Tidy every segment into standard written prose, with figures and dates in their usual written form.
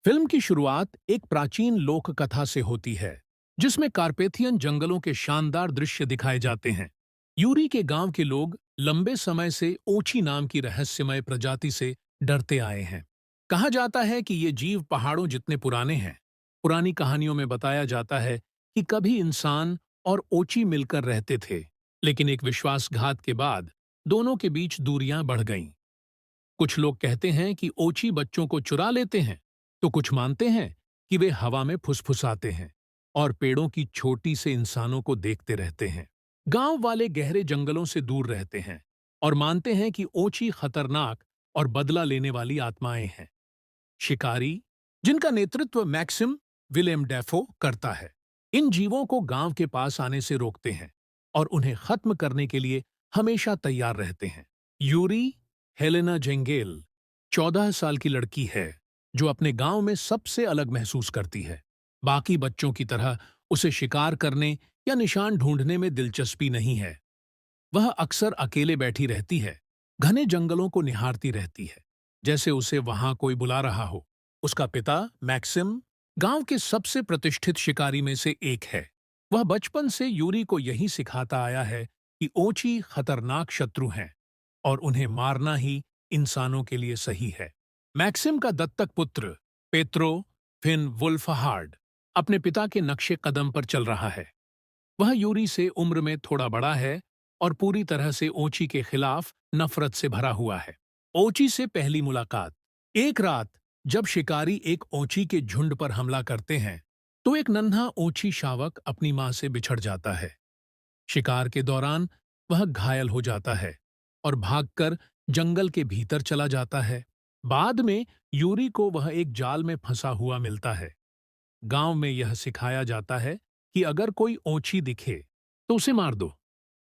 Film की शुरुआत एक प्राचीन लोक कथा से होती है, जिसमें कारपेथियन जंगलों के शानदार दृश्य दिखाए जाते हैं। यूरी के गांव के लोग लंबे समय से ओची नाम की रहस्यमय प्रजाति से डरते आए हैं। कहा जाता है कि ये जीव पहाड़ों जितने पुराने हैं। पुरानी कहानियों में बताया जाता है कि कभी इंसान और ओची मिलकर रहते थे, लेकिन एक विश्वासघात के बाद दोनों के बीच दूरियां बढ़ गईं। कुछ लोग कहते हैं कि ओची बच्चों को चुरा लेते हैं, तो कुछ मानते हैं कि वे हवा में फुसफुसाते हैं और पेड़ों की चोटी से इंसानों को देखते रहते हैं। गांव वाले गहरे जंगलों से दूर रहते हैं और मानते हैं कि ओची खतरनाक और बदला लेने वाली आत्माएं हैं। शिकारी, जिनका नेतृत्व मैक्सिम विलेम डेफो करता है, इन जीवों को गांव के पास आने से रोकते हैं और उन्हें खत्म करने के लिए हमेशा तैयार रहते हैं। यूरी हेलेना जेंगेल 14 साल की लड़की है, जो अपने गांव में सबसे अलग महसूस करती है। बाकी बच्चों की तरह उसे शिकार करने या निशान ढूंढने में दिलचस्पी नहीं है। वह अक्सर अकेले बैठी रहती है, घने जंगलों को निहारती रहती है, जैसे उसे वहां कोई बुला रहा हो। उसका पिता मैक्सिम गांव के सबसे प्रतिष्ठित शिकारी में से एक है। वह बचपन से यूरी को यही सिखाता आया है कि ओची खतरनाक शत्रु हैं और उन्हें मारना ही इंसानों के लिए सही है। मैक्सिम का दत्तक पुत्र पेत्रो फिन वुल्फहार्ड अपने पिता के नक्शे कदम पर चल रहा है। वह यूरी से उम्र में थोड़ा बड़ा है और पूरी तरह से ओची के खिलाफ नफरत से भरा हुआ है। ओची से पहली मुलाकात। एक रात जब शिकारी एक ओची के झुंड पर हमला करते हैं, तो एक नन्हा ओची शावक अपनी मां से बिछड़ जाता है। शिकार के दौरान वह घायल हो जाता है और भागकर जंगल के भीतर चला जाता है। बाद में यूरी को वह एक जाल में फंसा हुआ मिलता है। गांव में यह सिखाया जाता है कि अगर कोई ओछी दिखे तो उसे मार दो,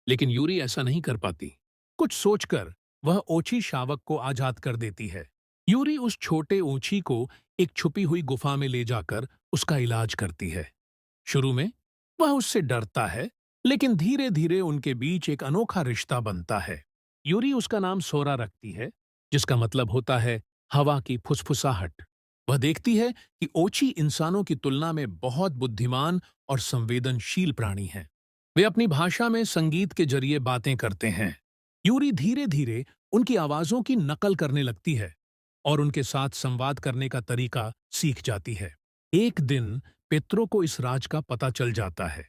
लेकिन यूरी ऐसा नहीं कर पाती। कुछ सोचकर वह ओछी शावक को आजाद कर देती है। यूरी उस छोटे ओछी को एक छुपी हुई गुफा में ले जाकर उसका इलाज करती है। शुरू में वह उससे डरता है, लेकिन धीरे धीरे उनके बीच एक अनोखा रिश्ता बनता है। यूरी उसका नाम सोरा रखती है, जिसका मतलब होता है हवा की फुसफुसाहट। वह देखती है कि ओची इंसानों की तुलना में बहुत बुद्धिमान और संवेदनशील प्राणी हैं। वे अपनी भाषा में संगीत के जरिए बातें करते हैं। यूरी धीरे धीरे उनकी आवाजों की नकल करने लगती है और उनके साथ संवाद करने का तरीका सीख जाती है। एक दिन पेत्रो को इस राज का पता चल जाता है।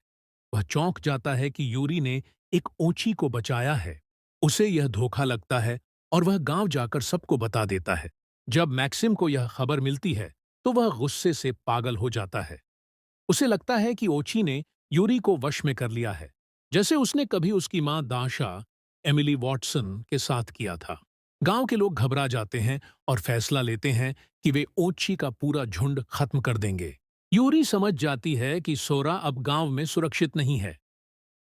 वह चौंक जाता है कि यूरी ने एक ओची को बचाया है। उसे यह धोखा लगता है और वह गांव जाकर सबको बता देता है। जब मैक्सिम को यह खबर मिलती है, तो वह गुस्से से पागल हो जाता है। उसे लगता है कि ओची ने यूरी को वश में कर लिया है, जैसे उसने कभी उसकी मां दाशा एमिली वॉटसन के साथ किया था। गांव के लोग घबरा जाते हैं और फैसला लेते हैं कि वे ओची का पूरा झुंड खत्म कर देंगे। यूरी समझ जाती है कि सोरा अब गांव में सुरक्षित नहीं है।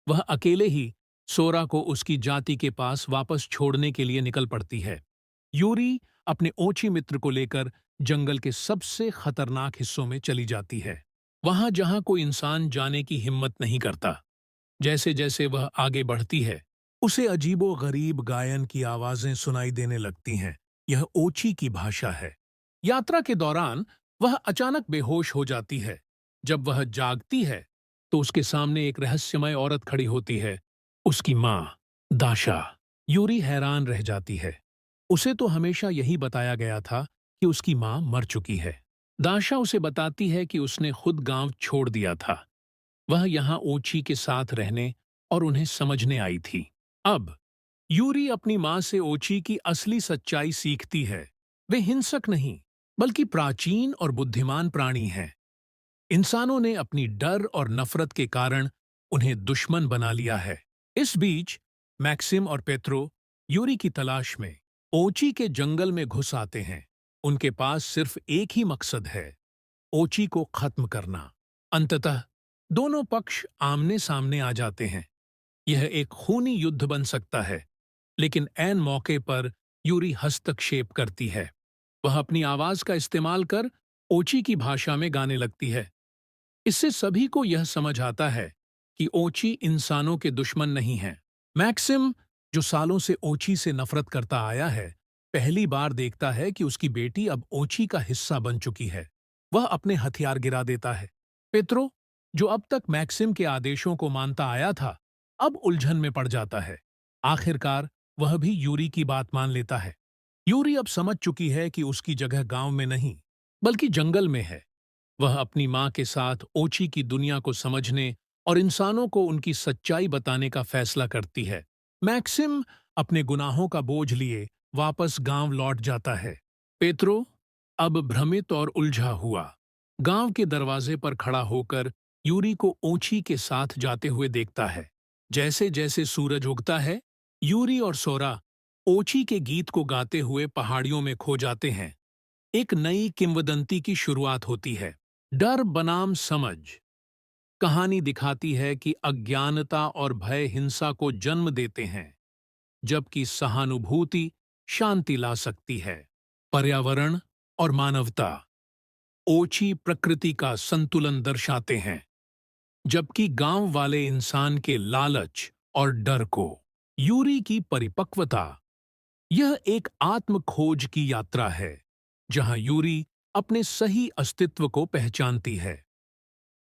वह अकेले ही सोरा को उसकी जाति के पास वापस छोड़ने के लिए निकल पड़ती है। यूरी अपने ओछी मित्र को लेकर जंगल के सबसे खतरनाक हिस्सों में चली जाती है, वहां जहां कोई इंसान जाने की हिम्मत नहीं करता। जैसे जैसे वह आगे बढ़ती है, उसे अजीबो गरीब गायन की आवाजें सुनाई देने लगती हैं। यह ओछी की भाषा है। यात्रा के दौरान वह अचानक बेहोश हो जाती है। जब वह जागती है, तो उसके सामने एक रहस्यमय औरत खड़ी होती है, उसकी मां दाशा। यूरी हैरान रह जाती है। उसे तो हमेशा यही बताया गया था कि उसकी मां मर चुकी है। दाशा उसे बताती है कि उसने खुद गांव छोड़ दिया था। वह यहाँ ओची के साथ रहने और उन्हें समझने आई थी। अब यूरी अपनी मां से ओची की असली सच्चाई सीखती है। वे हिंसक नहीं, बल्कि प्राचीन और बुद्धिमान प्राणी हैं। इंसानों ने अपनी डर और नफरत के कारण उन्हें दुश्मन बना लिया है। इस बीच मैक्सिम और पेत्रो यूरी की तलाश में ओची के जंगल में घुस आते हैं। उनके पास सिर्फ एक ही मकसद है, ओची को खत्म करना। अंततः दोनों पक्ष आमने सामने आ जाते हैं। यह एक खूनी युद्ध बन सकता है, लेकिन ऐन मौके पर यूरी हस्तक्षेप करती है। वह अपनी आवाज का इस्तेमाल कर ओची की भाषा में गाने लगती है। इससे सभी को यह समझ आता है कि ओची इंसानों के दुश्मन नहीं हैं। मैक्सिम, जो सालों से ओची से नफरत करता आया है, पहली बार देखता है कि उसकी बेटी अब ओची का हिस्सा बन चुकी है। वह अपने हथियार गिरा देता है। पेत्रो, जो अब तक मैक्सिम के आदेशों को मानता आया था, अब उलझन में पड़ जाता है। आखिरकार वह भी यूरी की बात मान लेता है। यूरी अब समझ चुकी है कि उसकी जगह गांव में नहीं, बल्कि जंगल में है। वह अपनी माँ के साथ ओची की दुनिया को समझने और इंसानों को उनकी सच्चाई बताने का फैसला करती है। मैक्सिम अपने गुनाहों का बोझ लिए वापस गांव लौट जाता है। पेत्रो अब भ्रमित और उलझा हुआ गांव के दरवाजे पर खड़ा होकर यूरी को ओछी के साथ जाते हुए देखता है। जैसे जैसे सूरज उगता है, यूरी और सोरा ओछी के गीत को गाते हुए पहाड़ियों में खो जाते हैं। एक नई किंवदंती की शुरुआत होती है। डर बनाम समझ। कहानी दिखाती है कि अज्ञानता और भय हिंसा को जन्म देते हैं, जबकि सहानुभूति शांति ला सकती है। पर्यावरण और मानवता। ओछी प्रकृति का संतुलन दर्शाते हैं, जबकि गांव वाले इंसान के लालच और डर को। यूरी की परिपक्वता। यह एक आत्म खोज की यात्रा है, जहां यूरी अपने सही अस्तित्व को पहचानती है।